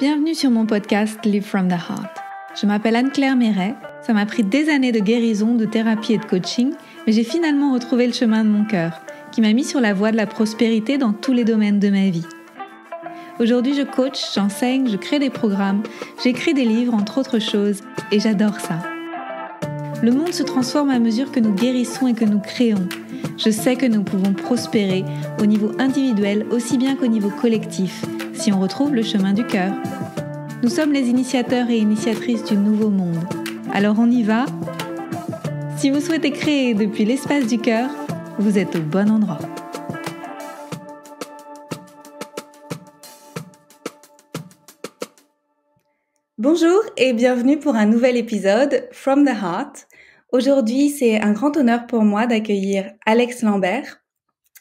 Bienvenue sur mon podcast Live from the Heart. Je m'appelle Anne-Claire Méret. Ça m'a pris des années de guérison, de thérapie et de coaching, mais j'ai finalement retrouvé le chemin de mon cœur, qui m'a mis sur la voie de la prospérité dans tous les domaines de ma vie. Aujourd'hui, je coach, j'enseigne, je crée des programmes, j'écris des livres, entre autres choses, et j'adore ça. Le monde se transforme à mesure que nous guérissons et que nous créons. Je sais que nous pouvons prospérer au niveau individuel aussi bien qu'au niveau collectif, si on retrouve le chemin du cœur. Nous sommes les initiateurs et initiatrices du nouveau monde. Alors on y va ? Si vous souhaitez créer depuis l'espace du cœur, vous êtes au bon endroit. Bonjour et bienvenue pour un nouvel épisode From the Heart. Aujourd'hui, c'est un grand honneur pour moi d'accueillir Alex Lambert.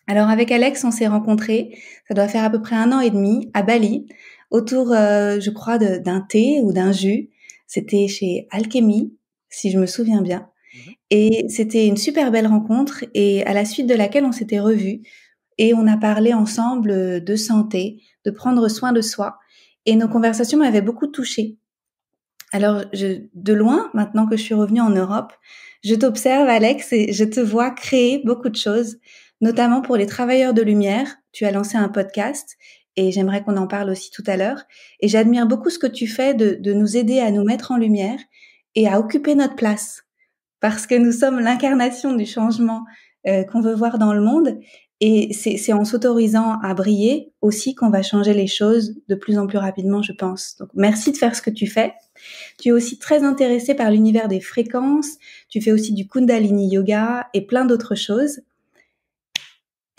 Alors avec Alex, on s'est rencontrés, ça doit faire à peu près 1 an et demi, à Bali, autour, je crois, d'un thé ou d'un jus. C'était chez Alchemy, si je me souviens bien. Et c'était une super belle rencontre et à la suite de laquelle on s'était revus et on a parlé ensemble de santé, de prendre soin de soi. Et nos conversations m'avaient beaucoup touchée. Alors, de loin, maintenant que je suis revenue en Europe, je t'observe, Alex, et je te vois créer beaucoup de choses, notamment pour les travailleurs de lumière. Tu as lancé un podcast et j'aimerais qu'on en parle aussi tout à l'heure. Et j'admire beaucoup ce que tu fais de nous aider à nous mettre en lumière et à occuper notre place. Parce que nous sommes l'incarnation du changement qu'on veut voir dans le monde. Et c'est en s'autorisant à briller aussi qu'on va changer les choses de plus en plus rapidement, je pense. Donc, merci de faire ce que tu fais. Tu es aussi très intéressé par l'univers des fréquences. Tu fais aussi du Kundalini Yoga et plein d'autres choses.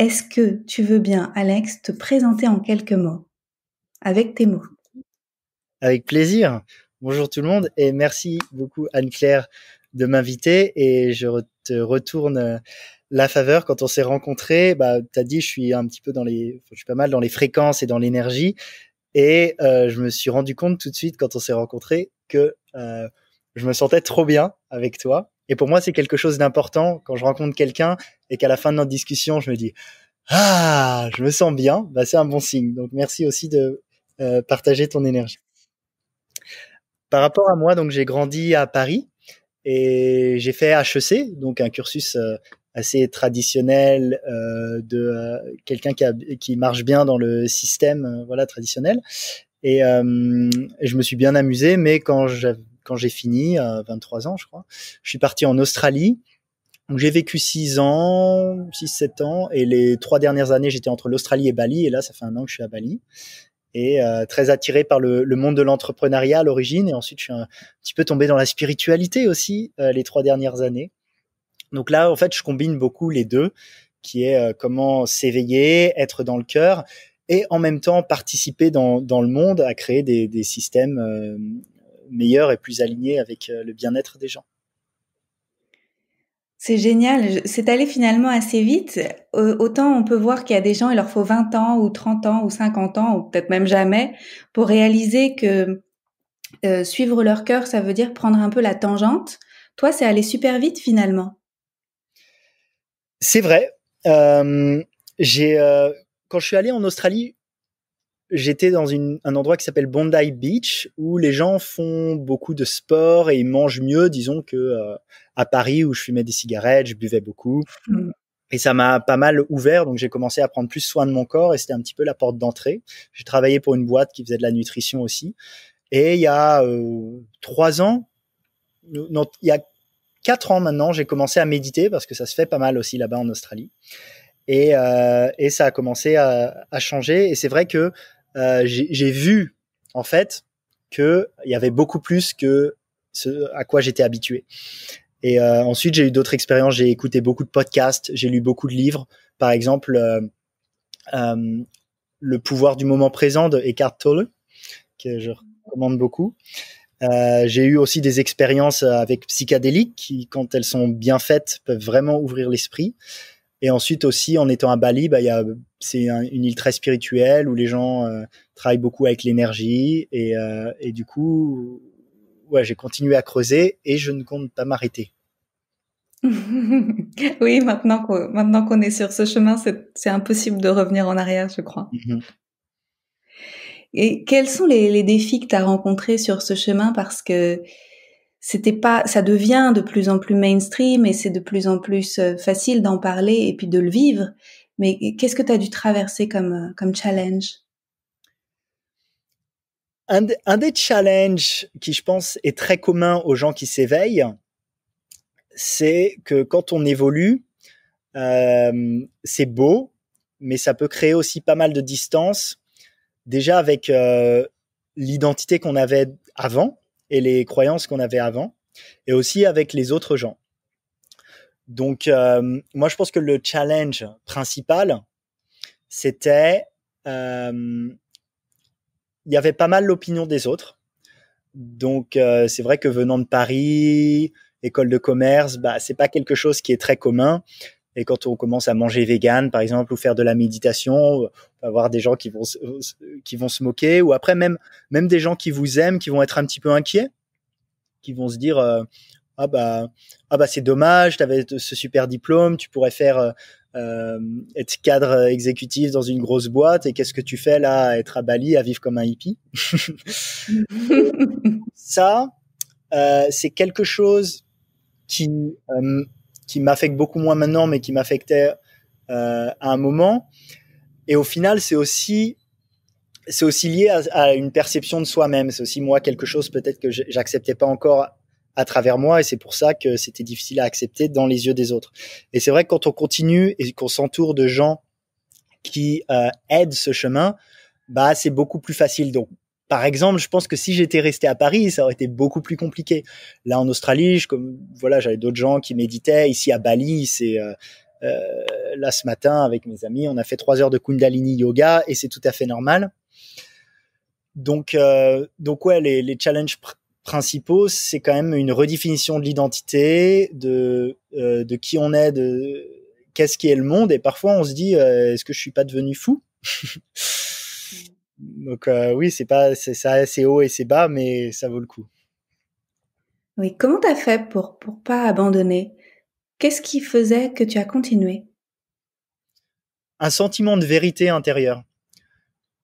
Est-ce que tu veux bien, Alex, te présenter en quelques mots, avec tes mots? Avec plaisir. Bonjour tout le monde et merci beaucoup Anne-Claire de m'inviter et je te retourne la faveur. Quand on s'est rencontrés, t'as dit je suis pas mal dans les fréquences et dans l'énergie et je me suis rendu compte tout de suite quand on s'est rencontrés que je me sentais trop bien avec toi. Et pour moi, c'est quelque chose d'important quand je rencontre quelqu'un et qu'à la fin de notre discussion, je me dis je me sens bien. C'est un bon signe. Donc merci aussi de partager ton énergie. Par rapport à moi, donc j'ai grandi à Paris et j'ai fait HEC, donc un cursus assez traditionnel de quelqu'un qui marche bien dans le système traditionnel. Et je me suis bien amusé, mais quand j'ai fini à 23 ans, je crois, je suis parti en Australie. Donc j'ai vécu 6 ans, 7 ans, et les 3 dernières années, j'étais entre l'Australie et Bali, et là, ça fait 1 an que je suis à Bali. Et très attiré par le monde de l'entrepreneuriat à l'origine, et ensuite je suis un petit peu tombé dans la spiritualité aussi les 3 dernières années. Donc là, en fait, je combine beaucoup les deux, qui est comment s'éveiller, être dans le cœur, et en même temps participer dans le monde à créer des systèmes meilleurs et plus alignés avec le bien-être des gens. C'est génial, c'est allé finalement assez vite. Autant on peut voir qu'il y a des gens, il leur faut 20 ans ou 30 ans ou 50 ans ou peut-être même jamais pour réaliser que suivre leur cœur, ça veut dire prendre un peu la tangente. Toi, c'est allé super vite finalement. C'est vrai. Quand je suis allé en Australie, j'étais dans un endroit qui s'appelle Bondi Beach, où les gens font beaucoup de sport et ils mangent mieux, disons, que à Paris, où je fumais des cigarettes, je buvais beaucoup. Et ça m'a pas mal ouvert, donc j'ai commencé à prendre plus soin de mon corps et c'était un petit peu la porte d'entrée. J'ai travaillé pour une boîte qui faisait de la nutrition aussi. Et il y a 3 ans, non, il y a 4 ans maintenant, j'ai commencé à méditer parce que ça se fait pas mal aussi là-bas en Australie. Et ça a commencé à changer. Et c'est vrai que j'ai vu en fait que il y avait beaucoup plus que ce à quoi j'étais habitué. Et ensuite j'ai eu d'autres expériences. J'ai écouté beaucoup de podcasts, j'ai lu beaucoup de livres. Par exemple, Le pouvoir du moment présent de Eckhart Tolle, que je recommande beaucoup. J'ai eu aussi des expériences avec psychédéliques qui, quand elles sont bien faites, peuvent vraiment ouvrir l'esprit. Et ensuite aussi, en étant à Bali, c'est une île très spirituelle où les gens travaillent beaucoup avec l'énergie et du coup, j'ai continué à creuser et je ne compte pas m'arrêter. Oui, maintenant qu'on est sur ce chemin, c'est impossible de revenir en arrière, je crois. Mm-hmm. Et quels sont les défis que tu as rencontrés sur ce chemin? Parce que ça devient de plus en plus mainstream et c'est de plus en plus facile d'en parler et puis de le vivre. Mais qu'est-ce que tu as dû traverser comme challenge? Un des challenges qui, je pense, est très commun aux gens qui s'éveillent, c'est que quand on évolue, c'est beau, mais ça peut créer aussi pas mal de distance, déjà avec l'identité qu'on avait avant et les croyances qu'on avait avant, et aussi avec les autres gens. Donc, moi, je pense que le challenge principal, c'était il y avait pas mal l'opinion des autres. Donc, c'est vrai que venant de Paris, école de commerce, c'est pas quelque chose qui est très commun. Et quand on commence à manger vegan, par exemple, ou faire de la méditation, on va avoir des gens qui vont se moquer, ou après même des gens qui vous aiment, qui vont être un petit peu inquiets, qui vont se dire c'est dommage, tu avais ce super diplôme, tu pourrais faire être cadre exécutif dans une grosse boîte, et qu'est-ce que tu fais là, à être à Bali, à vivre comme un hippie? Ça, c'est quelque chose qui m'affecte beaucoup moins maintenant, mais qui m'affectait à un moment. Et au final, c'est aussi lié à une perception de soi-même. C'est aussi moi quelque chose peut-être que j'acceptais pas encore à travers moi, et c'est pour ça que c'était difficile à accepter dans les yeux des autres. Et c'est vrai que quand on continue et qu'on s'entoure de gens qui aident ce chemin, c'est beaucoup plus facile. Donc, par exemple, je pense que si j'étais resté à Paris, ça aurait été beaucoup plus compliqué. Là, en Australie, j'avais d'autres gens qui méditaient. Ici, à Bali, c'est là ce matin avec mes amis, on a fait 3 heures de Kundalini yoga, et c'est tout à fait normal. Donc ouais, les challenges principaux, c'est quand même une redéfinition de l'identité, de qui on est, de qu'est-ce qui est le monde. Et parfois, on se dit, est-ce que je suis pas devenu fou? Donc oui, c'est ça, c'est haut et c'est bas, mais ça vaut le coup. Oui, comment t'as fait pour pas abandonner? Qu'est-ce qui faisait que tu as continué? Un sentiment de vérité intérieure.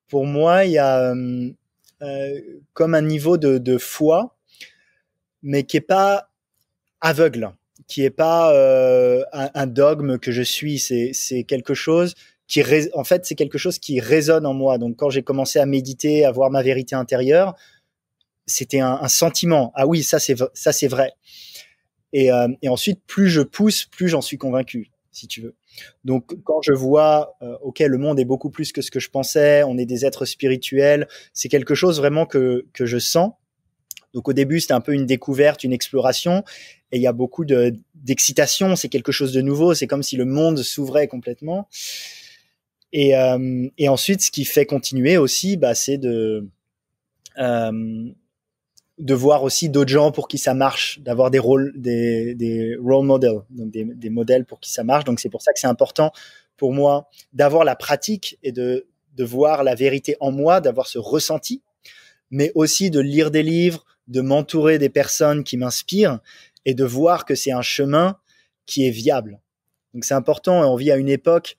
Pour moi, il y a comme un niveau de foi, mais qui est pas aveugle, qui est pas un dogme que je suis. C'est quelque chose en fait, c'est quelque chose qui résonne en moi. Donc, quand j'ai commencé à méditer, à voir ma vérité intérieure, c'était un sentiment. Ah oui, ça c'est vrai. Et ensuite, plus je pousse, plus j'en suis convaincu, si tu veux. Donc, quand je vois, ok, le monde est beaucoup plus que ce que je pensais, on est des êtres spirituels, c'est quelque chose vraiment que je sens. Donc, au début, c'était un peu une découverte, une exploration, et il y a beaucoup d'excitation. C'est quelque chose de nouveau. C'est comme si le monde s'ouvrait complètement. Et ensuite, ce qui fait continuer aussi, c'est de voir aussi d'autres gens pour qui ça marche, d'avoir des rôles, des role models, donc des modèles pour qui ça marche. Donc c'est pour ça que c'est important pour moi d'avoir la pratique et de voir la vérité en moi, d'avoir ce ressenti, mais aussi de lire des livres, de m'entourer des personnes qui m'inspirent et de voir que c'est un chemin qui est viable. Donc c'est important, et on vit à une époque,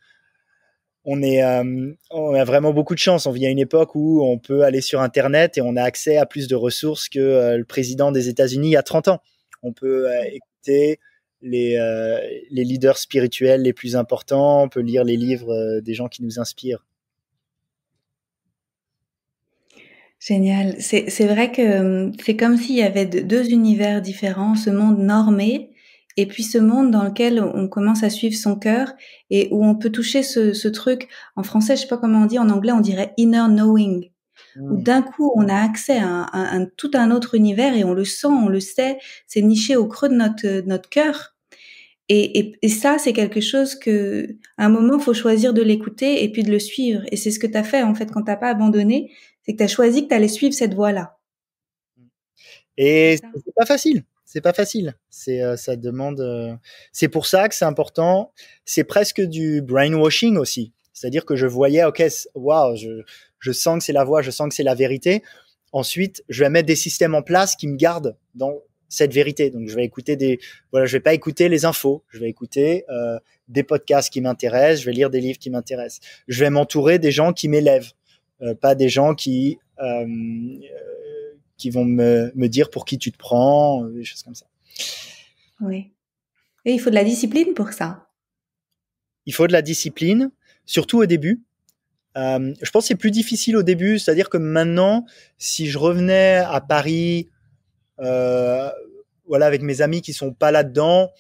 on a vraiment beaucoup de chance. On vit à une époque où on peut aller sur Internet et on a accès à plus de ressources que le président des États-Unis il y a 30 ans. On peut écouter les leaders spirituels les plus importants, on peut lire les livres des gens qui nous inspirent. Génial. C'est vrai que c'est comme s'il y avait deux univers différents, ce monde normé et puis ce monde dans lequel on commence à suivre son cœur et où on peut toucher ce truc. En français, je sais pas comment on dit, en anglais, on dirait inner knowing. Où d'un coup, on a accès à tout un autre univers et on le sent, on le sait, c'est niché au creux de notre cœur. Et ça, c'est quelque chose que, à un moment, faut choisir de l'écouter et puis de le suivre. Et c'est ce que tu as fait, en fait, quand t'as pas abandonné, c'est que tu as choisi que tu allais suivre cette voie-là. Et c'est pas facile. C'est pas facile. Ça demande. C'est pour ça que c'est important. C'est presque du brainwashing aussi. C'est-à-dire que je voyais, ok, waouh, je sens que c'est la voie, je sens que c'est la vérité. Ensuite, je vais mettre des systèmes en place qui me gardent dans cette vérité. Donc, je vais écouter je vais pas écouter les infos. Je vais écouter des podcasts qui m'intéressent. Je vais lire des livres qui m'intéressent. Je vais m'entourer des gens qui m'élèvent. pas des gens qui vont me dire pour qui tu te prends, des choses comme ça. Oui. Et il faut de la discipline pour ça. Il faut de la discipline, surtout au début. Je pense que c'est plus difficile au début, c'est-à-dire que maintenant, si je revenais à Paris, voilà, avec mes amis qui sont pas là-dedans,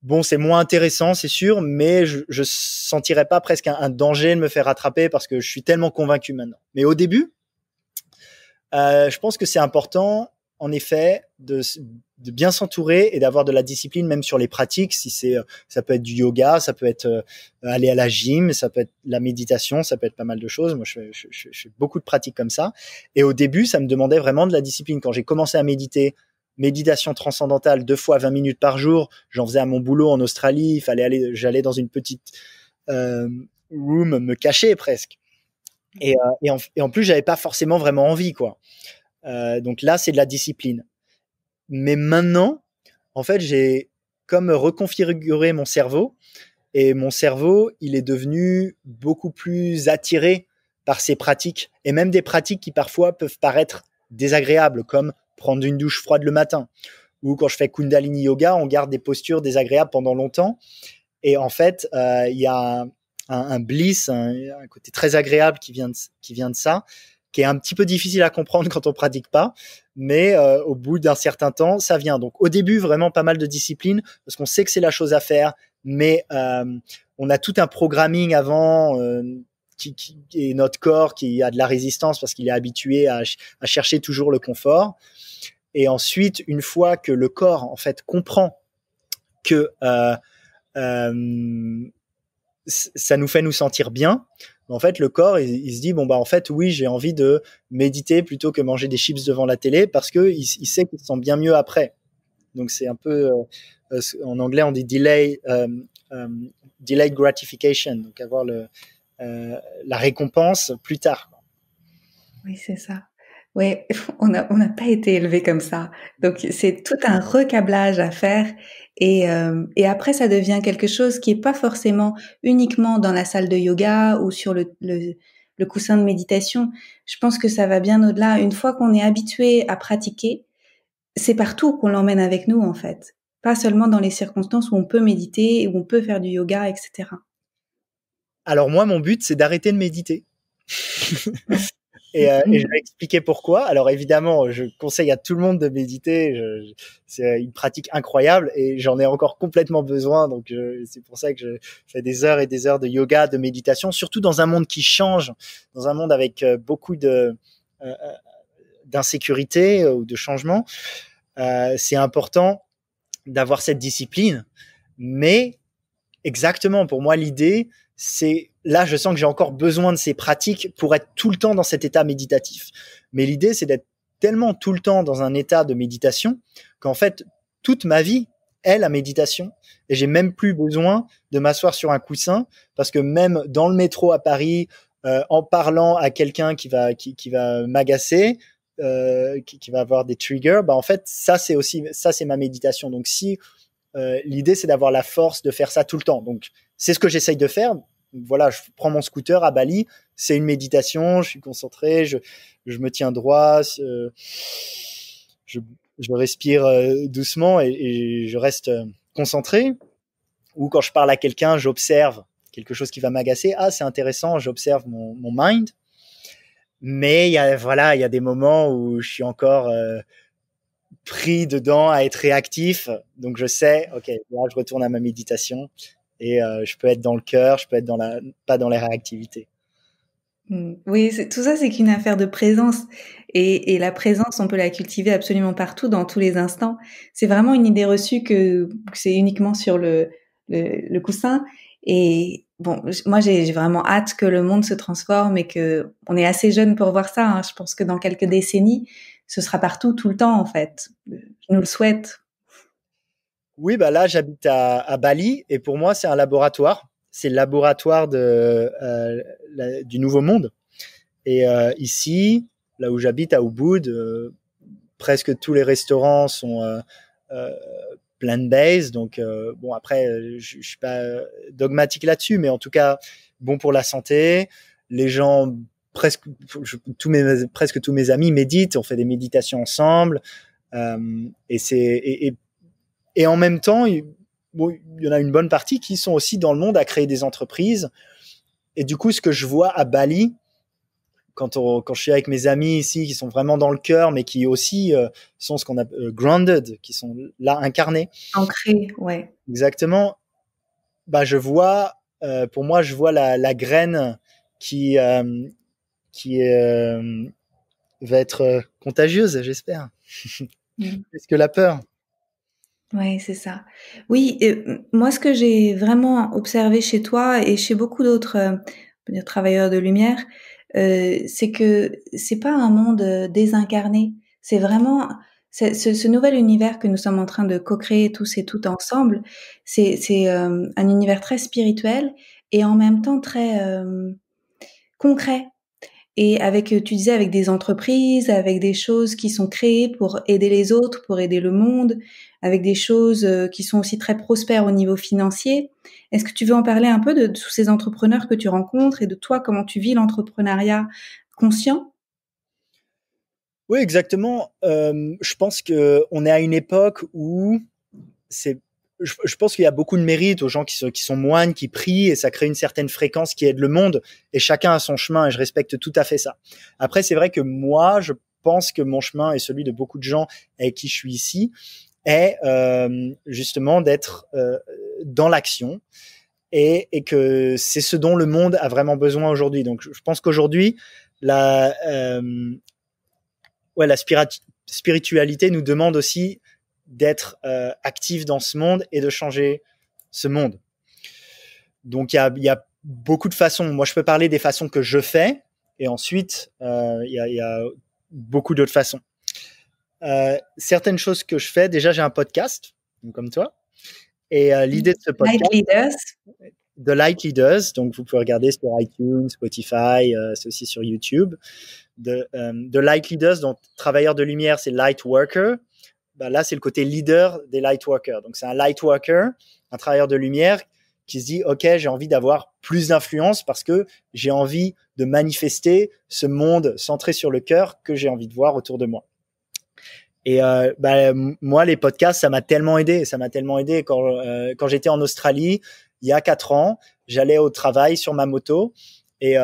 bon, c'est moins intéressant, c'est sûr, mais je sentirais pas presque un danger de me faire rattraper parce que je suis tellement convaincu maintenant. Mais au début, je pense que c'est important, en effet, de bien s'entourer et d'avoir de la discipline, même sur les pratiques. Si ça peut être du yoga, ça peut être aller à la gym, ça peut être la méditation, ça peut être pas mal de choses. Moi, je fais beaucoup de pratiques comme ça. Et au début, ça me demandait vraiment de la discipline. Quand j'ai commencé à méditer, méditation transcendantale 2 fois 20 minutes par jour, j'en faisais à mon boulot en Australie. J'allais dans une petite room, me cacher presque. Et en plus, j'avais pas forcément vraiment envie, quoi. Donc là, c'est de la discipline. Mais maintenant, en fait, j'ai comme reconfiguré mon cerveau, et mon cerveau, il est devenu beaucoup plus attiré par ces pratiques, et même des pratiques qui parfois peuvent paraître désagréables, comme prendre une douche froide le matin, ou quand je fais Kundalini Yoga, on garde des postures désagréables pendant longtemps. Et en fait, il y a un bliss, un côté très agréable qui vient de ça, qui est un petit peu difficile à comprendre quand on pratique pas, mais au bout d'un certain temps, ça vient. Donc au début, vraiment pas mal de discipline, parce qu'on sait que c'est la chose à faire, mais on a tout un programming avant, et notre corps qui a de la résistance parce qu'il est habitué à chercher toujours le confort. Et ensuite, une fois que le corps en fait comprend que ça nous fait nous sentir bien, en fait le corps il se dit bon bah en fait oui, j'ai envie de méditer plutôt que manger des chips devant la télé, parce que il sait qu'il se sent bien mieux après. Donc c'est un peu en anglais on dit delayed gratification, donc avoir la récompense plus tard. Oui, c'est ça. Ouais, on n'a pas été élevé comme ça. Donc c'est tout un recablage à faire et après ça devient quelque chose qui est pas forcément uniquement dans la salle de yoga ou sur le coussin de méditation. Je pense que ça va bien au-delà. Une fois qu'on est habitué à pratiquer, c'est partout qu'on l'emmène avec nous en fait. Pas seulement dans les circonstances où on peut méditer, où on peut faire du yoga, etc. Alors moi mon but c'est d'arrêter de méditer. Et je vais expliquer pourquoi. Alors évidemment, je conseille à tout le monde de méditer. C'est une pratique incroyable et j'en ai encore complètement besoin. Donc c'est pour ça que je fais des heures et des heures de yoga, de méditation, surtout dans un monde qui change, dans un monde avec beaucoup d'insécurité ou de changement. C'est important d'avoir cette discipline. Mais exactement, pour moi, l'idée, c'est là, je sens que j'ai encore besoin de ces pratiques pour être tout le temps dans cet état méditatif. Mais l'idée, c'est d'être tellement tout le temps dans un état de méditation qu'en fait, toute ma vie est la méditation. Et j'ai même plus besoin de m'asseoir sur un coussin, parce que même dans le métro à Paris, en parlant à quelqu'un qui va m'agacer, qui va avoir des triggers, bah en fait, ça c'est ma méditation. Donc si l'idée, c'est d'avoir la force de faire ça tout le temps. Donc, c'est ce que j'essaye de faire. Voilà, je prends mon scooter à Bali, c'est une méditation, je suis concentré, je me tiens droit, je respire doucement et je reste concentré. Ou quand je parle à quelqu'un, j'observe quelque chose qui va m'agacer. Ah, c'est intéressant, j'observe mon mind. Mais il y a des moments où je suis encore pris dedans à être réactif. Donc je sais, ok, là je retourne à ma méditation et je peux être dans le cœur, je peux être pas dans la réactivité. Oui, tout ça, c'est qu'une affaire de présence. Et la présence, on peut la cultiver absolument partout, dans tous les instants. C'est vraiment une idée reçue que c'est uniquement sur le coussin. Et bon, moi, j'ai vraiment hâte que le monde se transforme et que on est assez jeune pour voir ça, hein. Je pense que dans quelques décennies, ce sera partout, tout le temps, en fait. Je nous le souhaite. Oui, bah là j'habite à Bali et pour moi c'est un laboratoire. C'est le laboratoire du nouveau monde. Et ici, là où j'habite à Ubud, presque tous les restaurants sont plant-based. Donc bon, après je suis pas dogmatique là-dessus, mais en tout cas bon pour la santé. Les gens presque presque tous mes amis méditent, on fait des méditations ensemble, et en même temps, il y en a une bonne partie qui sont aussi dans le monde à créer des entreprises. Et du coup, ce que je vois à Bali, quand je suis avec mes amis ici, qui sont vraiment dans le cœur, mais qui aussi sont ce qu'on appelle grounded, qui sont là incarnés. Ancré, ouais. Exactement. Bah, pour moi, je vois la graine qui va être contagieuse, j'espère, plus que la peur. Ouais, c'est ça. Oui, moi, ce que j'ai vraiment observé chez toi et chez beaucoup d'autres, on peut dire travailleurs de lumière, c'est que c'est pas un monde, désincarné. C'est vraiment ce nouvel univers que nous sommes en train de co-créer tous et toutes ensemble, c'est un univers très spirituel et en même temps très, concret. Et avec, tu disais avec des entreprises, avec des choses qui sont créées pour aider les autres, pour aider le monde, avec des choses, qui sont aussi très prospères au niveau financier. Est-ce que tu veux en parler un peu de tous ces entrepreneurs que tu rencontres et de toi, comment tu vis l'entrepreneuriat conscient? Oui, exactement. Je pense qu'on est à une époque où je pense qu'il y a beaucoup de mérite aux gens qui sont moines, qui prient, et ça crée une certaine fréquence qui aide le monde, et chacun a son chemin, et je respecte tout à fait ça. Après, c'est vrai que moi, je pense que mon chemin et celui de beaucoup de gens avec qui je suis ici est justement d'être dans l'action, et que c'est ce dont le monde a vraiment besoin aujourd'hui. Donc, je pense qu'aujourd'hui, la spiritualité nous demande aussi d'être actif dans ce monde et de changer ce monde. Donc, il y a beaucoup de façons. Moi, je peux parler des façons que je fais, et ensuite, il y a beaucoup d'autres façons. Certaines choses que je fais, déjà, j'ai un podcast, comme toi, et l'idée de ce podcast, Light Leaders. The Light Leaders, donc vous pouvez regarder sur iTunes, Spotify, c'est aussi sur YouTube. The Light Leaders, donc travailleur de lumière, c'est Light Worker. Bah là, c'est le côté leader des light workers. Donc, c'est un light worker, un travailleur de lumière qui se dit, OK, j'ai envie d'avoir plus d'influence parce que j'ai envie de manifester ce monde centré sur le cœur que j'ai envie de voir autour de moi. Et moi, les podcasts, ça m'a tellement aidé. Ça m'a tellement aidé quand j'étais en Australie, il y a 4 ans, j'allais au travail sur ma moto. Et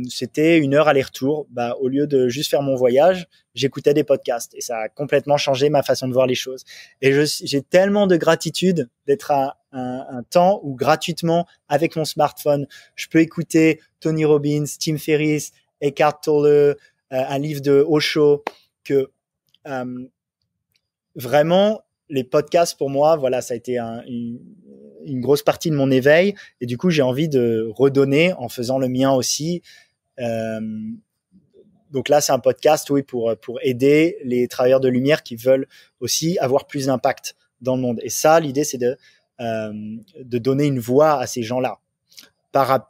c'était 1 heure aller-retour. Bah, au lieu de juste faire mon voyage, j'écoutais des podcasts, et ça a complètement changé ma façon de voir les choses. Et j'ai tellement de gratitude d'être à un temps où gratuitement, avec mon smartphone, je peux écouter Tony Robbins, Tim Ferriss, Eckhart Tolle, un livre de Osho, que vraiment, les podcasts pour moi, voilà, ça a été une grosse partie de mon éveil, et du coup, j'ai envie de redonner en faisant le mien aussi. Donc là, c'est un podcast, oui, pour aider les travailleurs de lumière qui veulent aussi avoir plus d'impact dans le monde. Et ça, l'idée, c'est de donner une voix à ces gens-là par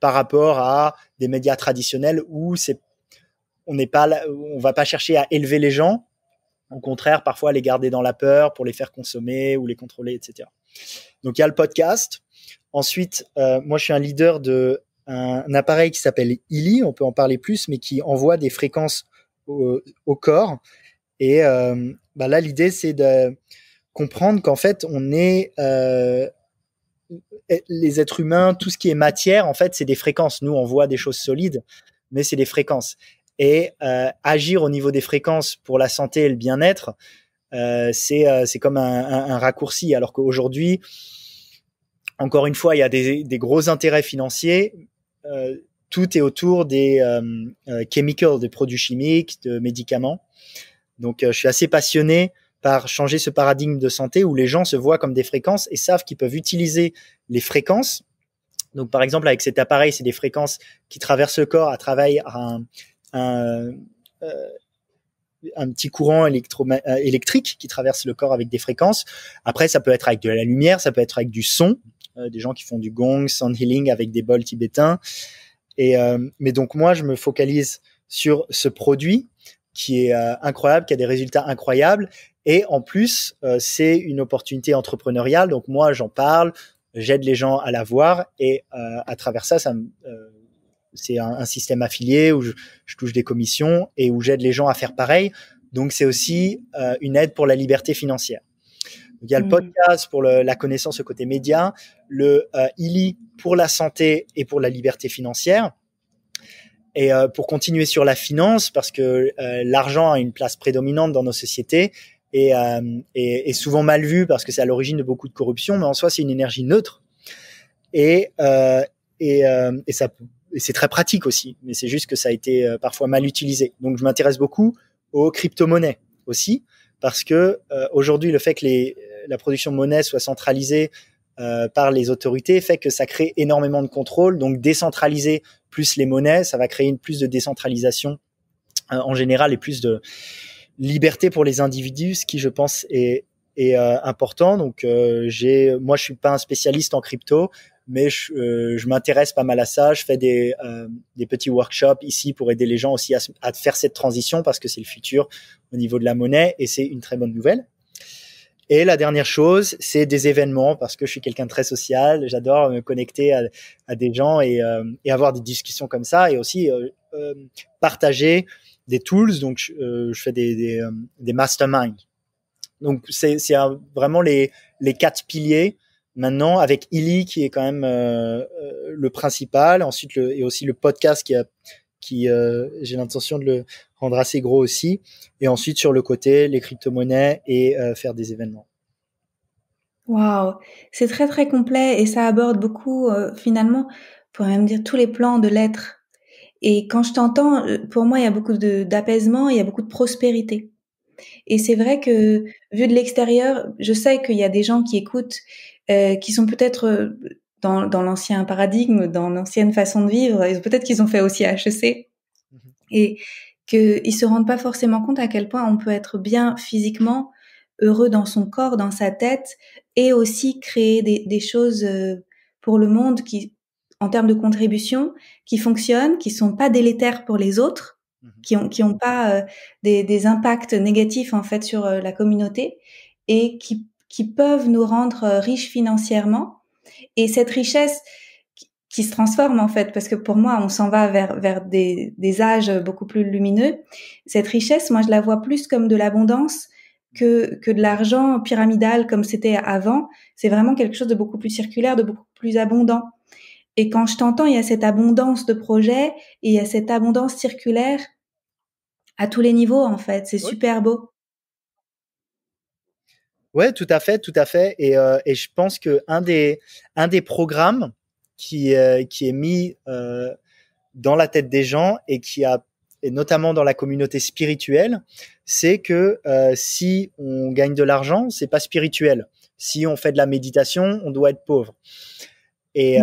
rapport à des médias traditionnels où on va pas chercher à élever les gens. Au contraire, parfois les garder dans la peur pour les faire consommer ou les contrôler, etc. Donc, il y a le podcast. Ensuite, moi, je suis un leader un appareil qui s'appelle Ili, on peut en parler plus, mais qui envoie des fréquences au corps. Et là, l'idée, c'est de comprendre qu'en fait, on est les êtres humains, tout ce qui est matière, en fait, c'est des fréquences. Nous, on voit des choses solides, mais c'est des fréquences. Et agir au niveau des fréquences pour la santé et le bien-être, c'est comme un raccourci. Alors qu'aujourd'hui, encore une fois, il y a des gros intérêts financiers. Tout est autour des chemicals, des produits chimiques, de médicaments. Donc, je suis assez passionné par changer ce paradigme de santé où les gens se voient comme des fréquences et savent qu'ils peuvent utiliser les fréquences. Donc, par exemple, avec cet appareil, c'est des fréquences qui traversent le corps à travers un petit courant électrique qui traverse le corps avec des fréquences. Après, ça peut être avec de la lumière, ça peut être avec du son, des gens qui font du gong, sound healing avec des bols tibétains. Mais donc moi, je me focalise sur ce produit qui est incroyable, qui a des résultats incroyables. Et en plus, c'est une opportunité entrepreneuriale. Donc moi, j'en parle, j'aide les gens à la voir. Et à travers ça, c'est un système affilié où je touche des commissions et où j'aide les gens à faire pareil. Donc, c'est aussi une aide pour la liberté financière. Donc, il y a le podcast pour la connaissance au côté média, le ILI pour la santé et pour la liberté financière. Et pour continuer sur la finance, parce que l'argent a une place prédominante dans nos sociétés et est souvent mal vu parce que c'est à l'origine de beaucoup de corruption, mais en soi, c'est une énergie neutre. Et c'est très pratique aussi, mais c'est juste que ça a été parfois mal utilisé. Donc, je m'intéresse beaucoup aux crypto-monnaies aussi, parce que aujourd'hui, le fait que la production de monnaie soit centralisée par les autorités fait que ça crée énormément de contrôle. Donc, décentraliser plus les monnaies, ça va créer plus de décentralisation en général et plus de liberté pour les individus, ce qui, je pense, est important. Donc, moi, je suis pas un spécialiste en crypto, mais je m'intéresse pas mal à ça. Je fais des petits workshops ici pour aider les gens aussi à faire cette transition parce que c'est le futur au niveau de la monnaie et c'est une très bonne nouvelle. Et la dernière chose, c'est des événements parce que je suis quelqu'un de très social. J'adore me connecter à des gens et avoir des discussions comme ça et aussi partager des tools. Donc, je fais des masterminds. Donc, c'est vraiment les 4 piliers. Maintenant, avec Illy qui est quand même le principal. Ensuite, et aussi le podcast qui j'ai l'intention de le rendre assez gros aussi. Et ensuite, sur le côté, les crypto-monnaies et faire des événements. Waouh, c'est très très complet et ça aborde beaucoup finalement, on pourrait même dire tous les plans de l'être. Et quand je t'entends, pour moi, il y a beaucoup d'apaisement, il y a beaucoup de prospérité. Et c'est vrai que vu de l'extérieur, je sais qu'il y a des gens qui écoutent, qui sont peut-être dans l'ancien paradigme, dans l'ancienne façon de vivre, et peut-être qu'ils ont fait aussi HEC, et qu'ils se rendent pas forcément compte à quel point on peut être bien physiquement, heureux dans son corps, dans sa tête, et aussi créer des choses pour le monde qui, en termes de contribution, qui fonctionnent, qui sont pas délétères pour les autres, qui ont pas des impacts négatifs en fait sur la communauté et qui peuvent nous rendre riches financièrement. Et cette richesse qui se transforme en fait, parce que pour moi, on s'en va vers des âges beaucoup plus lumineux. Cette richesse, moi, je la vois plus comme de l'abondance que de l'argent pyramidal comme c'était avant. C'est vraiment quelque chose de beaucoup plus circulaire, de beaucoup plus abondant. Et quand je t'entends, il y a cette abondance de projets et il y a cette abondance circulaire à tous les niveaux, en fait. C'est super beau. Ouais, tout à fait, tout à fait. Et je pense que un des programmes qui est mis dans la tête des gens et notamment dans la communauté spirituelle, c'est que si on gagne de l'argent, c'est pas spirituel. Si on fait de la méditation, on doit être pauvre. Et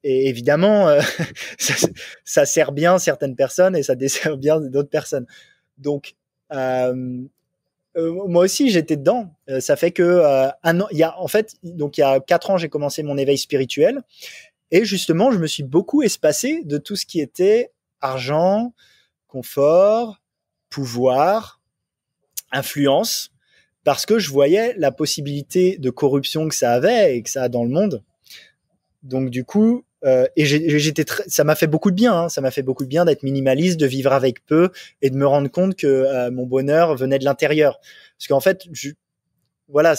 évidemment, ça sert bien certaines personnes et ça dessert bien d'autres personnes. Donc, moi aussi, j'étais dedans. Ça fait que il y a 4 ans, j'ai commencé mon éveil spirituel. Et justement, je me suis beaucoup espacé de tout ce qui était argent, confort, pouvoir, influence, parce que je voyais la possibilité de corruption que ça avait et que ça a dans le monde. Donc du coup, ça m'a fait beaucoup de bien. Ça m'a fait beaucoup de bien d'être minimaliste, de vivre avec peu et de me rendre compte que mon bonheur venait de l'intérieur. Parce qu'en fait, voilà,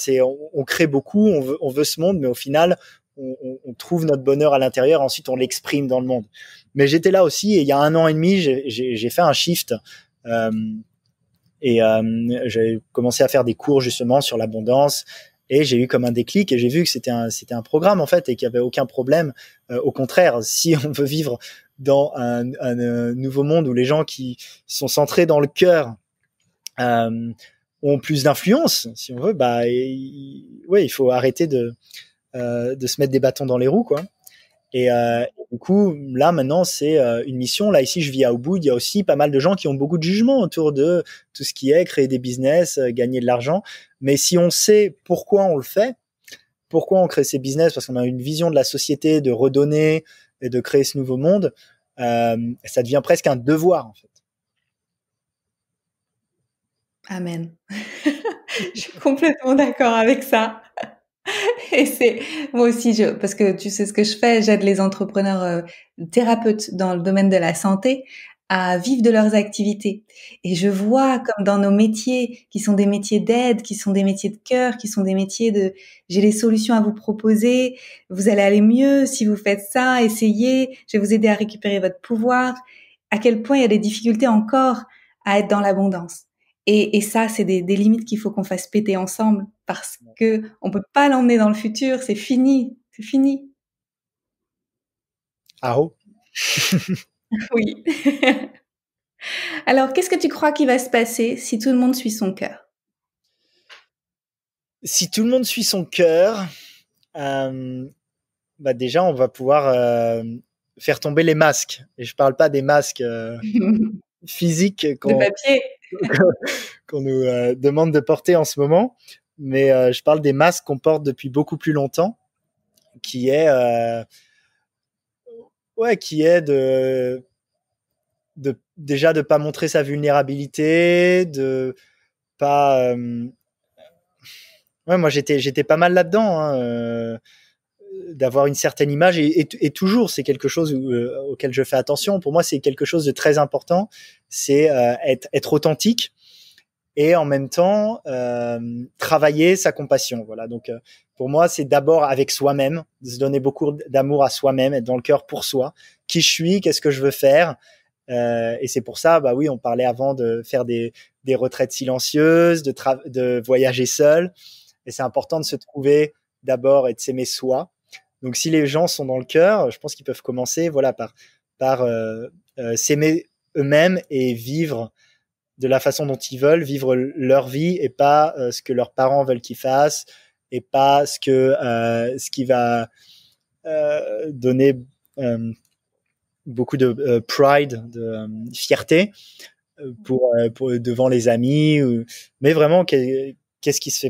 on crée beaucoup, on veut ce monde, mais au final, on trouve notre bonheur à l'intérieur. Ensuite, on l'exprime dans le monde. Mais j'étais là aussi, et il y a 1 an et demi, j'ai fait un shift. J'ai commencé à faire des cours justement sur l'abondance. Et j'ai eu comme un déclic et j'ai vu que c'était un programme en fait et qu'il y avait aucun problème. Au contraire, si on veut vivre dans un nouveau monde où les gens qui sont centrés dans le cœur ont plus d'influence, si on veut, il faut arrêter de se mettre des bâtons dans les roues, quoi. Et du coup, là, maintenant, c'est une mission. Là, ici, je vis à Ubud. Il y a aussi pas mal de gens qui ont beaucoup de jugements autour de tout ce qui est créer des business, gagner de l'argent. Mais si on sait pourquoi on le fait, pourquoi on crée ces business, parce qu'on a une vision de la société, de redonner et de créer ce nouveau monde, ça devient presque un devoir, en fait. Amen. Je suis complètement d'accord avec ça. Et c'est moi aussi, parce que tu sais ce que je fais, j'aide les entrepreneurs thérapeutes dans le domaine de la santé à vivre de leurs activités. Et je vois comme dans nos métiers, qui sont des métiers d'aide, qui sont des métiers de cœur, qui sont des métiers de j'ai les solutions à vous proposer, vous allez aller mieux si vous faites ça, essayez, je vais vous aider à récupérer votre pouvoir. À quel point il y a des difficultés encore à être dans l'abondance. Et ça, c'est des limites qu'il faut qu'on fasse péter ensemble parce que on peut pas l'emmener dans le futur. C'est fini. C'est fini. Ah oh. Oui. Alors, qu'est-ce que tu crois qui va se passer si tout le monde suit son cœur? Si tout le monde suit son cœur, déjà, on va pouvoir faire tomber les masques. Et je parle pas des masques physiques De papier. qu'on nous demande de porter en ce moment, mais je parle des masques qu'on porte depuis beaucoup plus longtemps, qui est déjà de pas montrer sa vulnérabilité, de pas moi j'étais pas mal là-dedans, hein, d'avoir une certaine image et toujours c'est quelque chose auquel je fais attention. Pour moi c'est quelque chose de très important, c'est être authentique et en même temps travailler sa compassion. Voilà, donc pour moi c'est d'abord avec soi-même, de se donner beaucoup d'amour à soi-même, être dans le cœur pour soi, qui je suis, qu'est-ce que je veux faire. Et c'est pour ça, oui, on parlait avant de faire des retraites silencieuses, de voyager seul. Et c'est important de se trouver d'abord et de s'aimer soi. Donc, si les gens sont dans le cœur, je pense qu'ils peuvent commencer, par s'aimer eux-mêmes et vivre de la façon dont ils veulent, vivre leur vie et pas ce que leurs parents veulent qu'ils fassent et pas ce qui va donner beaucoup de pride, de fierté pour devant les amis, mais vraiment qu'est-ce qui se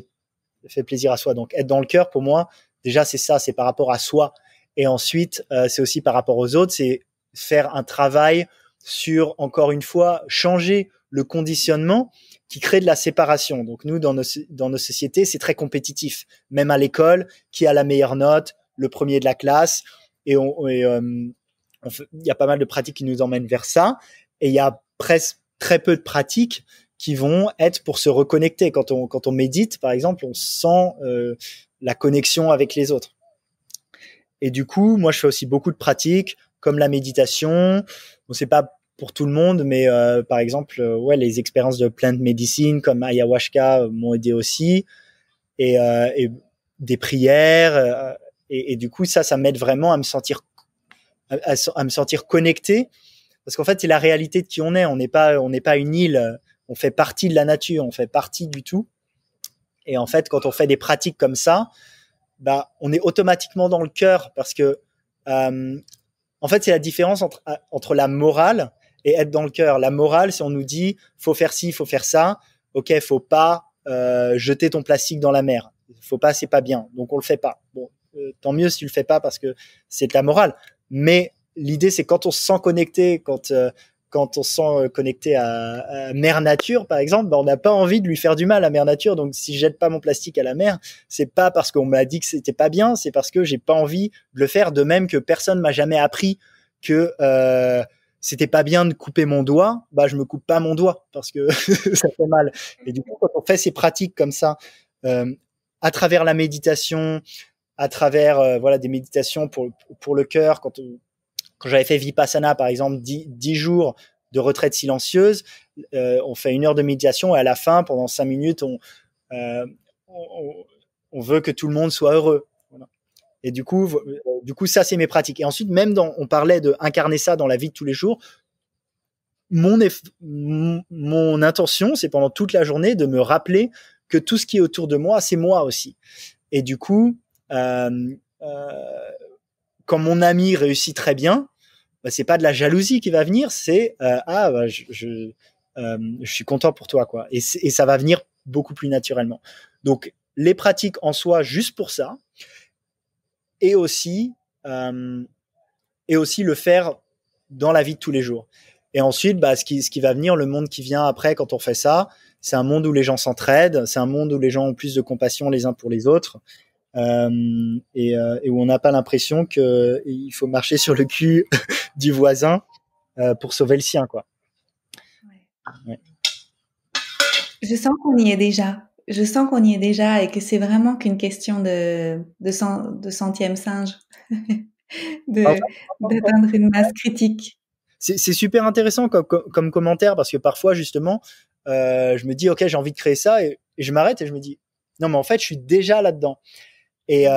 fait plaisir à soi. Donc être dans le cœur, pour moi, déjà c'est ça, c'est par rapport à soi, et ensuite c'est aussi par rapport aux autres, c'est faire un travail sur, encore une fois, changer le conditionnement qui crée de la séparation. Donc nous, dans nos sociétés, c'est très compétitif, même à l'école, qui a la meilleure note, le premier de la classe, et il y a pas mal de pratiques qui nous emmènent vers ça, et il y a presque très peu de pratiques qui vont être pour se reconnecter. Quand on médite, par exemple, on sent la connexion avec les autres. Et du coup, moi, je fais aussi beaucoup de pratiques, comme la méditation. Bon, c'est pas pour tout le monde, mais par exemple, les expériences de plant medicine comme ayahuasca m'ont aidé aussi, et des prières. Et du coup, ça m'aide vraiment à me sentir connecté, parce qu'en fait, c'est la réalité de qui on est. On n'est pas une île. On fait partie de la nature. On fait partie du tout. Et en fait, quand on fait des pratiques comme ça, on est automatiquement dans le cœur, parce que en fait, c'est la différence entre la morale et être dans le cœur. La morale, si on nous dit faut faire ci, faut faire ça, ok, faut pas jeter ton plastique dans la mer, faut pas, c'est pas bien, donc on le fait pas. Bon, tant mieux si tu le fais pas, parce que c'est de la morale. Mais l'idée, c'est quand on se sent connecté, quand on se sent connecté à Mère Nature, par exemple, on n'a pas envie de lui faire du mal à Mère Nature. Donc, si je jette pas mon plastique à la mer, c'est pas parce qu'on m'a dit que c'était pas bien, c'est parce que j'ai pas envie de le faire. De même que personne m'a jamais appris que c'était pas bien de couper mon doigt, je me coupe pas mon doigt parce que ça fait mal. Et du coup, quand on fait ces pratiques comme ça, à travers la méditation, à travers des méditations pour le cœur, quand j'avais fait Vipassana, par exemple, 10 jours de retraite silencieuse, on fait 1 heure de méditation, et à la fin, pendant 5 minutes, on veut que tout le monde soit heureux. Voilà. Et du coup, ça, c'est mes pratiques. Et ensuite, même on parlait de incarner ça dans la vie de tous les jours. Mon intention, c'est pendant toute la journée de me rappeler que tout ce qui est autour de moi, c'est moi aussi. Et du coup, quand mon ami réussit très bien, c'est pas de la jalousie qui va venir, c'est je suis content pour toi, quoi. Et ça va venir beaucoup plus naturellement. Donc les pratiques en soi, juste pour ça, et aussi le faire dans la vie de tous les jours. Et ensuite, ce qui va venir, le monde qui vient après, quand on fait ça, c'est un monde où les gens s'entraident, c'est un monde où les gens ont plus de compassion les uns pour les autres. et où on n'a pas l'impression que il faut marcher sur le cul du voisin pour sauver le sien, quoi. Ouais. Je sens qu'on y est déjà. Je sens qu'on y est déjà et que c'est vraiment qu'une question de centième singe, de, d'atteindre une masse critique. C'est super intéressant comme commentaire parce que parfois, justement, je me dis, OK, j'ai envie de créer ça et je m'arrête et je me dis, non, mais en fait, je suis déjà là-dedans. Et,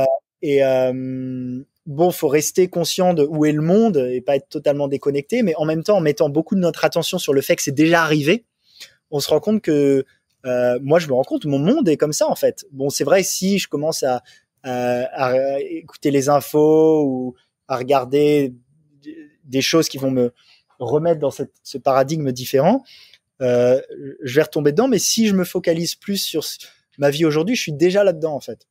bon, faut rester conscient de où est le monde et pas être totalement déconnecté, mais en même temps, en mettant beaucoup de notre attention sur le fait que c'est déjà arrivé, on se rend compte que moi, je me rends compte que mon monde est comme ça, en fait. Bon, c'est vrai, si je commence à écouter les infos ou à regarder des choses qui vont me remettre dans ce paradigme différent, je vais retomber dedans. Mais si je me focalise plus sur ma vie aujourd'hui, je suis déjà là-dedans, en fait.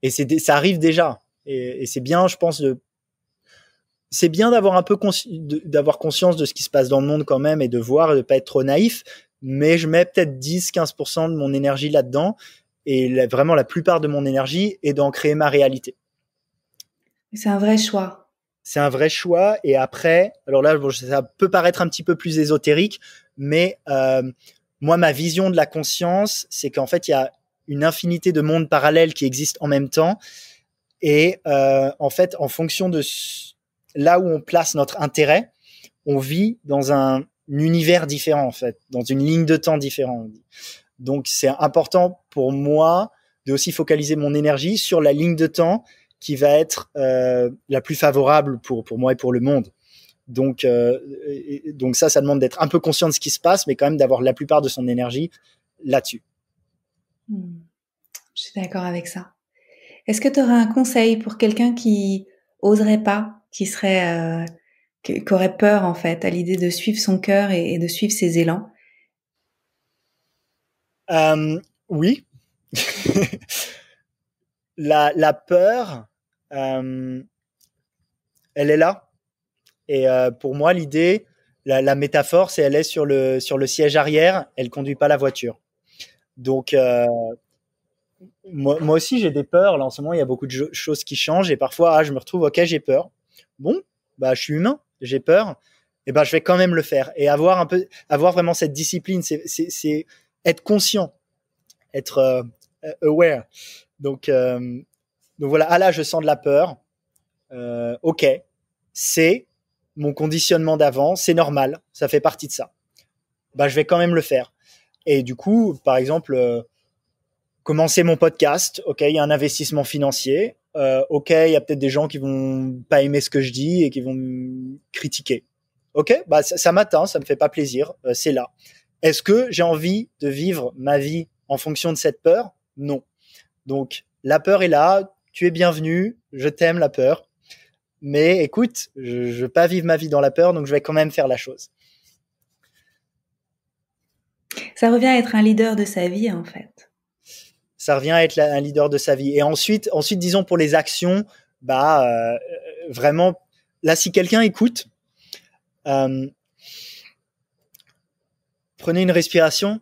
Et ça arrive déjà. Et c'est bien, je pense, c'est bien d'avoir un peu d'avoir conscience de ce qui se passe dans le monde quand même et de voir et de pas être trop naïf. Mais je mets peut-être 10-15% de mon énergie là-dedans. Et vraiment, la plupart de mon énergie est d'en créer ma réalité. C'est un vrai choix. C'est un vrai choix. Et après, alors là, bon, ça peut paraître un petit peu plus ésotérique, mais moi, ma vision de la conscience, c'est qu'en fait, il y a une infinité de mondes parallèles qui existent en même temps. Et en fait, en fonction de là où on place notre intérêt, on vit dans un univers différent, en fait, dans une ligne de temps différente. Donc, c'est important pour moi de aussi focaliser mon énergie sur la ligne de temps qui va être la plus favorable pour moi et pour le monde. Donc ça demande d'être un peu conscient de ce qui se passe, mais quand même d'avoir la plupart de son énergie là-dessus. Je suis d'accord avec ça. Est-ce que tu aurais un conseil pour quelqu'un qui oserait pas, qui aurait peur en fait à l'idée de suivre son cœur et de suivre ses élans? Oui. La peur, elle est là. Et pour moi, l'idée, la métaphore, c'est elle est sur le siège arrière, elle conduit pas la voiture. Donc moi aussi, j'ai des peurs. Là, en ce moment, il y a beaucoup de choses qui changent et parfois, je me retrouve, OK, j'ai peur. Bon, bah, je suis humain, j'ai peur. Et ben, je vais quand même le faire et avoir vraiment cette discipline, c'est être conscient, être aware. Donc voilà, là, je sens de la peur. OK, c'est mon conditionnement d'avant, c'est normal, ça fait partie de ça. Bah, je vais quand même le faire. Et du coup, par exemple, commencer mon podcast, OK, il y a un investissement financier. OK, il y a peut-être des gens qui vont pas aimer ce que je dis et qui vont me critiquer. OK, bah ça m'atteint, ça me fait pas plaisir, c'est là. Est-ce que j'ai envie de vivre ma vie en fonction de cette peur? Non. Donc la peur est là, tu es bienvenu, je t'aime la peur. Mais écoute, je veux pas vivre ma vie dans la peur, donc je vais quand même faire la chose. Ça revient à être un leader de sa vie en fait. Ça revient à être un leader de sa vie. Et ensuite, disons pour les actions, vraiment, là, si quelqu'un écoute, prenez une respiration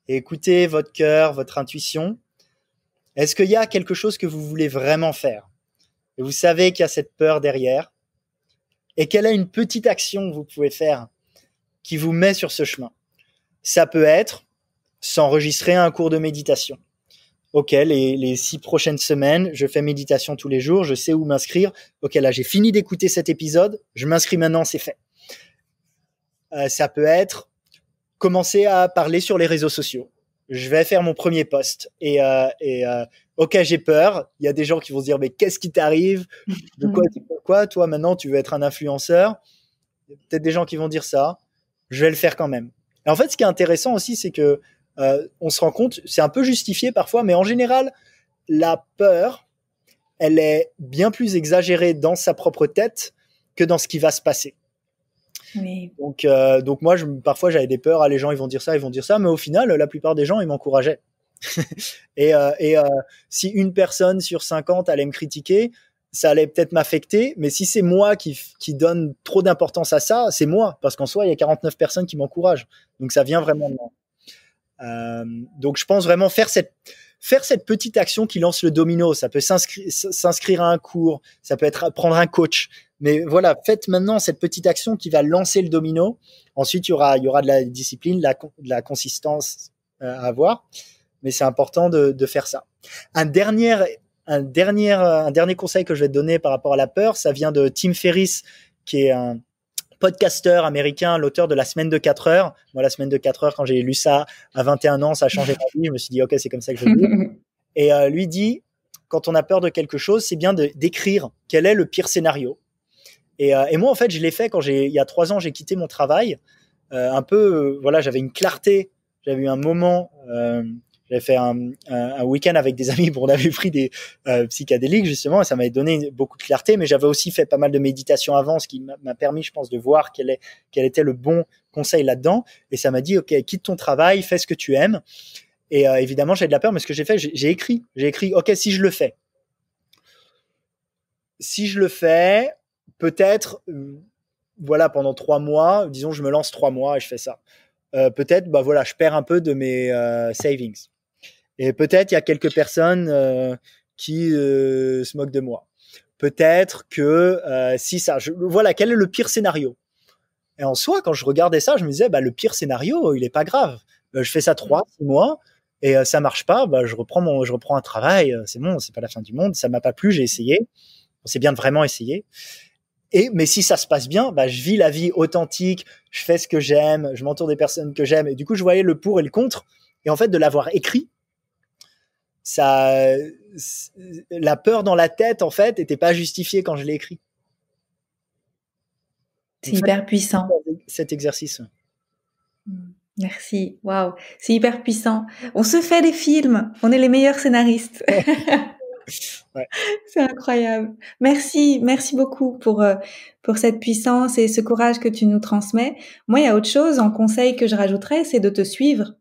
et écoutez votre cœur, votre intuition. Est-ce qu'il y a quelque chose que vous voulez vraiment faire? Et vous savez qu'il y a cette peur derrière. Et quelle est une petite action que vous pouvez faire qui vous met sur ce chemin? Ça peut être s'enregistrer à un cours de méditation. OK, les 6 prochaines semaines, je fais méditation tous les jours, je sais où m'inscrire. OK, là, j'ai fini d'écouter cet épisode, je m'inscris maintenant, c'est fait. Ça peut être commencer à parler sur les réseaux sociaux. Je vais faire mon premier post et OK, j'ai peur. Il y a des gens qui vont se dire mais qu'est-ce qui t'arrive? Pourquoi toi maintenant tu veux être un influenceur? Il y a peut-être des gens qui vont dire ça. Je vais le faire quand même. Et en fait, ce qui est intéressant aussi, c'est que on se rend compte, c'est un peu justifié parfois, mais en général, la peur, elle est bien plus exagérée dans sa propre tête que dans ce qui va se passer. Oui. Donc moi, parfois, j'avais des peurs. Les gens, ils vont dire ça, mais au final, la plupart des gens, ils m'encourageaient. et si une personne sur 50 allait me critiquer, ça allait peut-être m'affecter, mais si c'est moi qui donne trop d'importance à ça, c'est moi, parce qu'en soi, il y a 49 personnes qui m'encouragent. Donc ça vient vraiment de moi. Donc, je pense vraiment faire cette petite action qui lance le domino. Ça peut s'inscrire à un cours, ça peut être prendre un coach. Mais voilà, faites maintenant cette petite action qui va lancer le domino. Ensuite, il y aura de la discipline, de la consistance à avoir. Mais c'est important de faire ça. Un dernier conseil que je vais te donner par rapport à la peur, ça vient de Tim Ferriss, qui est un podcasteur américain, l'auteur de La Semaine de 4 heures. Moi, La Semaine de 4 heures, quand j'ai lu ça à 21 ans, ça a changé ma vie. Je me suis dit, OK, c'est comme ça que je veux dire. Et lui dit, quand on a peur de quelque chose, c'est bien d'écrire quel est le pire scénario. Et moi, en fait, je l'ai fait il y a 3 ans, j'ai quitté mon travail. Voilà, j'avais une clarté. J'avais eu un moment, j'avais fait un week-end avec des amis, on avait pris des psychédéliques justement, et ça m'avait donné beaucoup de clarté, mais j'avais aussi fait pas mal de méditation avant, ce qui m'a permis, je pense, de voir quel était le bon conseil là-dedans. Et ça m'a dit, OK, quitte ton travail, fais ce que tu aimes. Et évidemment, j'avais de la peur, mais ce que j'ai fait, j'ai écrit, OK, si je le fais, peut-être, voilà, pendant 3 mois, disons, je me lance 3 mois et je fais ça. Peut-être, voilà, je perds un peu de mes savings. Et peut-être, il y a quelques personnes qui se moquent de moi. Peut-être que si ça... voilà, quel est le pire scénario? Et en soi, quand je regardais ça, je me disais, le pire scénario, il est pas grave. Je fais ça 3, 6 mois et ça marche pas, je reprends un travail, c'est bon, c'est pas la fin du monde, ça m'a pas plu, j'ai essayé. C'est bien de vraiment essayer. Mais si ça se passe bien, je vis la vie authentique, je fais ce que j'aime, je m'entoure des personnes que j'aime. Et du coup, je voyais le pour et le contre. Et en fait, de l'avoir écrit, la peur dans la tête, en fait, n'était pas justifiée quand je l'ai écrit. C'est hyper puissant. Cet exercice. Merci. Waouh. C'est hyper puissant. On se fait des films. On est les meilleurs scénaristes. Ouais. C'est incroyable. Merci beaucoup pour cette puissance et ce courage que tu nous transmets. Moi, il y a autre chose en conseil que je rajouterais, c'est de te suivre.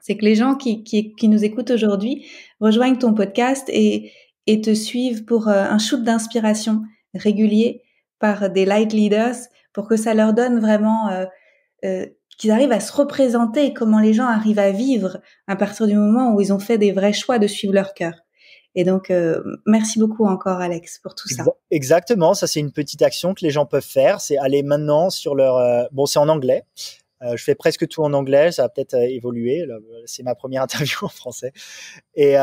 C'est que les gens qui nous écoutent aujourd'hui rejoignent ton podcast et te suivent pour un shoot d'inspiration régulier par des light leaders pour que ça leur donne vraiment qu'ils arrivent à se représenter comment les gens arrivent à vivre à partir du moment où ils ont fait des vrais choix de suivre leur cœur. Et donc, merci beaucoup encore, Alex, pour tout ça. Exactement, ça c'est une petite action que les gens peuvent faire, c'est aller maintenant sur leur... c'est en anglais, je fais presque tout en anglais, ça va peut-être évoluer, c'est ma première interview en français. Et,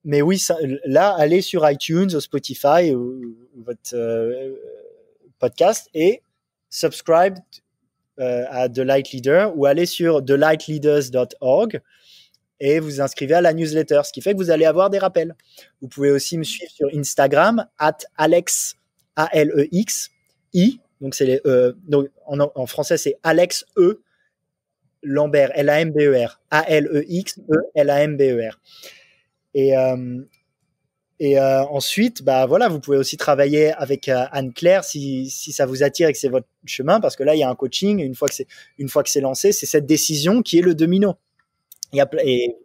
mais oui, là, allez sur iTunes, Spotify, ou votre podcast et subscribe à The Light Leader ou allez sur thelightleaders.org et vous inscrivez à la newsletter, ce qui fait que vous allez avoir des rappels. Vous pouvez aussi me suivre sur Instagram, @Alex, A-L-E-X-I. Donc, donc en français, c'est Alex E. Lambert, L-A-M-B-E-R. A-L-E-X-E-L-A-M-B-E-R. Et ensuite, voilà, vous pouvez aussi travailler avec Anne-Claire si ça vous attire et que c'est votre chemin, parce que là, il y a un coaching. Une fois que c'est lancé, c'est cette décision qui est le domino.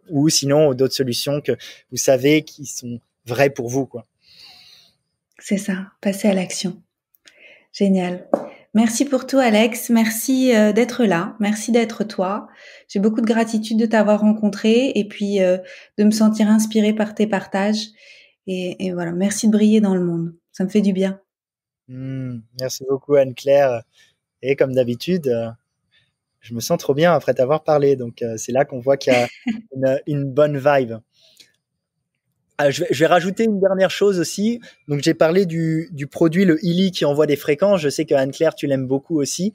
Ou sinon d'autres solutions que vous savez qui sont vraies pour vous, quoi. C'est ça, passer à l'action. Génial. Merci pour tout, Alex. Merci d'être là. Merci d'être toi. J'ai beaucoup de gratitude de t'avoir rencontré et puis de me sentir inspirée par tes partages. Et voilà, merci de briller dans le monde. Ça me fait du bien. Merci beaucoup, Anne-Claire. Et comme d'habitude, je me sens trop bien après t'avoir parlé. Donc, c'est là qu'on voit qu'il y a une bonne vibe. Je vais rajouter une dernière chose aussi. Donc, j'ai parlé du produit, le Healy, qui envoie des fréquences. Je sais que Anne-Claire, tu l'aimes beaucoup aussi.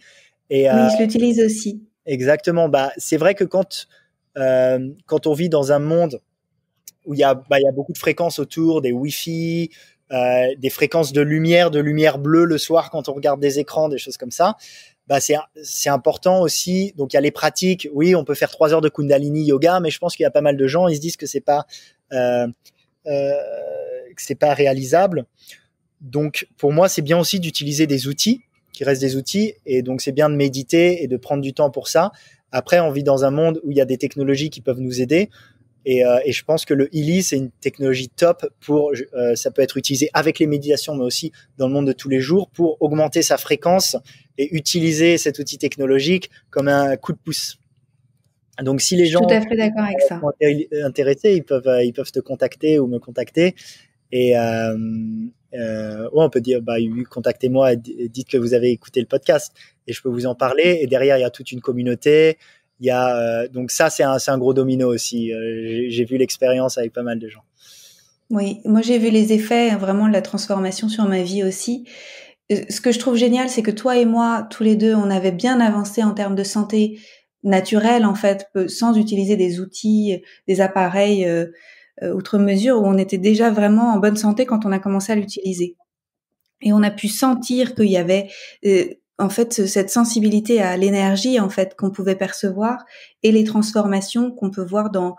Et, oui, je l'utilise aussi. Exactement. C'est vrai que quand on vit dans un monde où il y a beaucoup de fréquences autour, des Wi-Fi, des fréquences de lumière bleue le soir quand on regarde des écrans, des choses comme ça, c'est important aussi. Donc, il y a les pratiques. Oui, on peut faire 3 heures de Kundalini yoga, mais je pense qu'il y a pas mal de gens, ils se disent que c'est pas réalisable. Donc, pour moi, c'est bien aussi d'utiliser des outils qui restent des outils. Et donc, c'est bien de méditer et de prendre du temps pour ça. Après, on vit dans un monde où il y a des technologies qui peuvent nous aider. Et je pense que le Healy, c'est une technologie top ça peut être utilisé avec les méditations, mais aussi dans le monde de tous les jours pour augmenter sa fréquence et utiliser cet outil technologique comme un coup de pouce. Donc, si les Je suis gens tout à fait d'accord avec ça. sont intéressés, ils peuvent te contacter ou me contacter. Et on peut dire, contactez-moi, dites que vous avez écouté le podcast et je peux vous en parler. Et derrière, il y a toute une communauté. Il y a donc ça, c'est un gros domino aussi. J'ai vu l'expérience avec pas mal de gens. Oui, moi j'ai vu les effets vraiment de la transformation sur ma vie aussi. Ce que je trouve génial, c'est que toi et moi, tous les deux, on avait bien avancé en termes de santé naturelle, en fait, sans utiliser des outils, des appareils outre mesure, où on était déjà vraiment en bonne santé quand on a commencé à l'utiliser. Et on a pu sentir qu'il y avait en fait cette sensibilité à l'énergie en fait qu'on pouvait percevoir et les transformations qu'on peut voir dans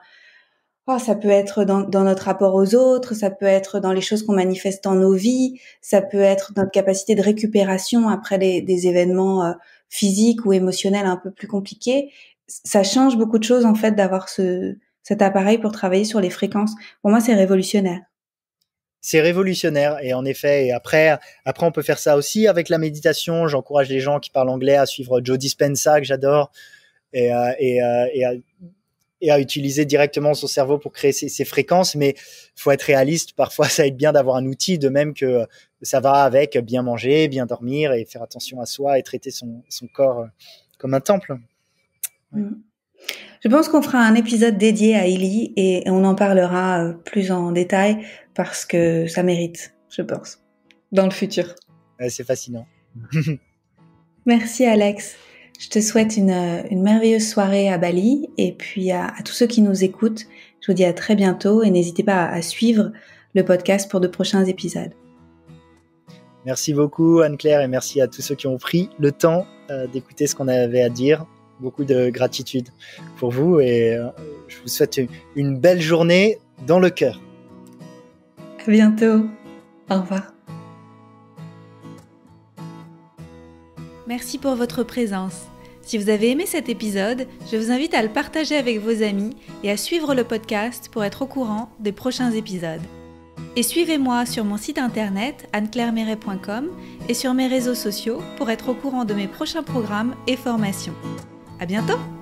ça peut être dans notre rapport aux autres, ça peut être dans les choses qu'on manifeste dans nos vies, ça peut être notre capacité de récupération après des événements physiques ou émotionnels un peu plus compliqués. Ça change beaucoup de choses en fait d'avoir cet appareil pour travailler sur les fréquences. Pour moi, c'est révolutionnaire. C'est révolutionnaire et en effet, et après, on peut faire ça aussi avec la méditation. J'encourage les gens qui parlent anglais à suivre Joe Dispenza que j'adore et à utiliser directement son cerveau pour créer ces fréquences. Mais faut être réaliste. Parfois, ça aide bien d'avoir un outil, de même que ça va avec bien manger, bien dormir et faire attention à soi et traiter son corps comme un temple. Ouais. Je pense qu'on fera un épisode dédié à Illy et on en parlera plus en détail parce que ça mérite, je pense, dans le futur. C'est fascinant. Merci Alex. Je te souhaite une merveilleuse soirée à Bali et puis à tous ceux qui nous écoutent, je vous dis à très bientôt et n'hésitez pas à suivre le podcast pour de prochains épisodes. Merci beaucoup Anne-Claire et merci à tous ceux qui ont pris le temps d'écouter ce qu'on avait à dire. Beaucoup de gratitude pour vous et je vous souhaite une belle journée dans le cœur. À bientôt. Au revoir. Merci pour votre présence. Si vous avez aimé cet épisode, je vous invite à le partager avec vos amis et à suivre le podcast pour être au courant des prochains épisodes. Et suivez-moi sur mon site internet anneclairemeret.com et sur mes réseaux sociaux pour être au courant de mes prochains programmes et formations. À bientôt!